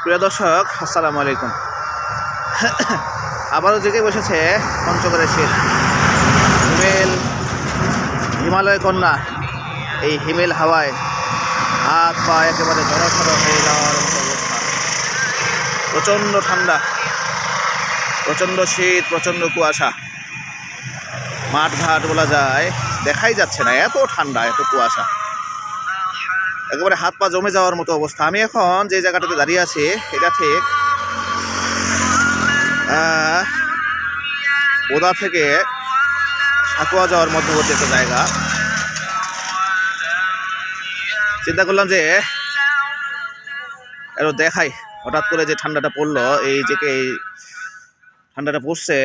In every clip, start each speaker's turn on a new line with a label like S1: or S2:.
S1: প্রিয় দর্শক, আসসালামু আলাইকুম। আবারও জেগে বসেছে পঞ্চগড়ের শীত। হিমালয় কন্যা এই হিমেল হাওয়ায় হাত পা একেবারে জড়সড় হয়ে যাওয়ার মতো অবস্থা। প্রচণ্ড ঠান্ডা, প্রচণ্ড শীত, প্রচণ্ড কুয়াশা। মাঠ ঘাট বলা যায় দেখাই যাচ্ছে না, এত ঠান্ডা, এত কুয়াশা, একেবারে হাত পা জমে যাওয়ার মতো অবস্থা। আমি এখন যে জায়গাটাতে দাঁড়িয়ে আছি এটা ঠিক বোদা থেকে সাকুয়া যাওয়ার মধ্যবর্তী একটা জায়গা। চিন্তা করলাম যে আরো দেখাই, হঠাৎ করে যে ঠান্ডাটা পড়লো, এই ঠান্ডাটা পড়ছে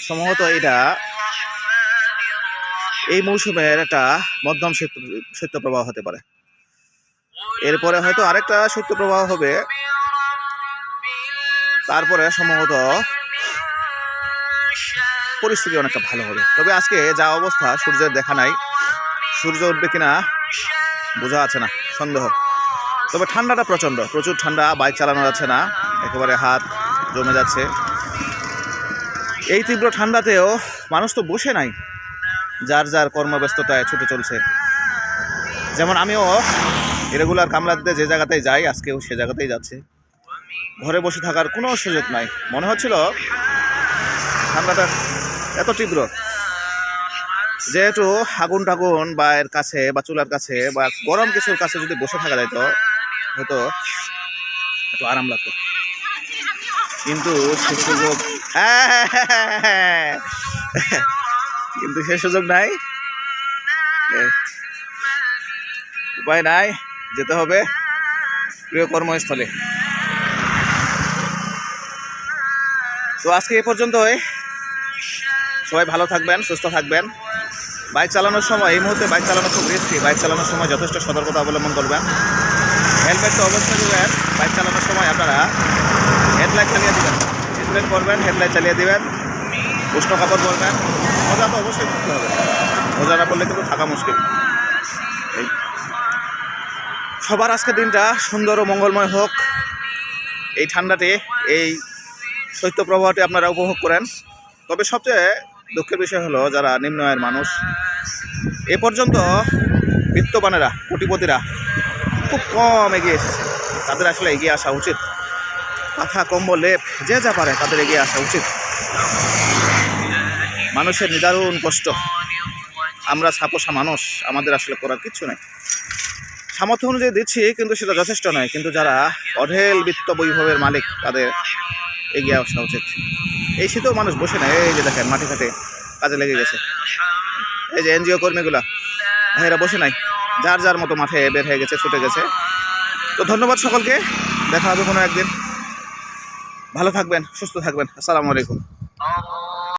S1: সম্ভবত এটা এই মৌসুমের একটা মধ্যম শৈত্যপ্রবাহ হতে পারে। এরপরে হয়তো আরেকটা শৈত্যপ্রবাহ হবে, তারপরে সম্ভবত পরিস্থিতি অনেকটা ভালো হবে। তবে আজকে যা অবস্থা, সূর্যের দেখা নাই, সূর্য উঠবে কিনা বোঝা আছে না, সন্দেহ। তবে ঠান্ডাটা প্রচুর ঠান্ডা, বাইক চালানো যাচ্ছে না, একেবারে হাত জমে যাচ্ছে। এই তীব্র ঠান্ডাতেও মানুষ তো বসে নাই, যার যার কর্মব্যস্ততায় ছুটে চলছে। যেমন আমিও রেগুলার কামলা দিতে যে জায়গাতেই যাই, আজকেও সে জায়গাতেই যাচ্ছে। ঘরে বসে থাকার কোনো সুযোগ নাই। মনে হচ্ছিল ঠান্ডাটা এত তীব্র, যেহেতু আগুন টাগুন বা এর কাছে বা চুলার কাছে বা গরম কিছুর কাছে যদি বসে থাকা যায় তো হয়তো একটু আরাম লাগতো, কিন্তু সে সুযোগ সে সুযোগ নাই, উপায় নাই, যেতে হবে প্রিয় কর্মস্থলে। তো আজকে এ পর্যন্তই। সবাই ভালো থাকবেন, সুস্থ থাকবেন। বাইক চালানোর সময়, এই মুহূর্তে বাইক চালানো খুব রিস্কি, বাইক চালানোর সময় যথেষ্ট সতর্কতা অবলম্বন করবেন। হেলমেট তো অবশ্যই দেবেন। বাইক চালানোর সময় আপনারা হেডলাইট চালিয়ে দেবেন, সিটবেল্ট করবেন, হেডলাইট চালিয়ে দেবেন, উষ্ণ কাপড় পরবেন। মোজা তো অবশ্যই থাকতে হবে, মোজা না পড়লে কিন্তু থাকা মুশকিল। সবার আজকের দিনটা সুন্দর ও মঙ্গলময় হোক। এই ঠান্ডাটি, এই শৈত্যপ্রবাহটি আপনারা উপভোগ করেন। তবে সবচেয়ে দুঃখের বিষয় হলো যারা নিম্ন আয়ের মানুষ, এ পর্যন্ত বিত্তবানেরা, কোটিপতিরা খুব কম এগিয়ে এসেছে। তাদের আসলে এগিয়ে আসা উচিত। কাঁথা কম্বল লেপ যে যা পারে তাদের এগিয়ে আসা উচিত। মানুষের নিদারুণ কষ্ট, আমরা ছাপোষা মানুষ, আমাদের আসলে করার কিচ্ছু নেই। সামর্থ্য অনুযায়ী দিচ্ছি, কিন্তু সেটা যথেষ্ট নয়। কিন্তু যারা অঢেল বিত্ত বৈভবের মালিক, তাদের এগিয়ে আসা উচিত। এই শীতেও মানুষ বসে না, এই যে দেখেন মাটি ঘাটে কাজে লেগে গেছে। এই যে এনজিও কর্মীগুলা ভাইয়েরা বসে নাই, যার যার মতো মাঠে বের হয়ে গেছে, ছুটে গেছে। তো ধন্যবাদ সকলকে, দেখা হবে কোনো একদিন। ভালো থাকবেন, সুস্থ থাকবেন। আসসালামু আলাইকুম।